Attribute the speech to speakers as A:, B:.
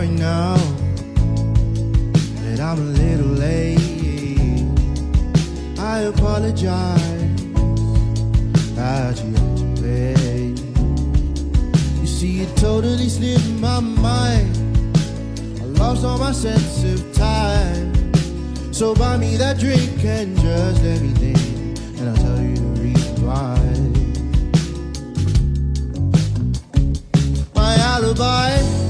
A: sorry now that I'm a little late. I apologize that you had to pay. You see, it totally slipped my mind. I lost all my sense of time. So buy me that drink and just let me think, and I'll tell you the reason why. My alibi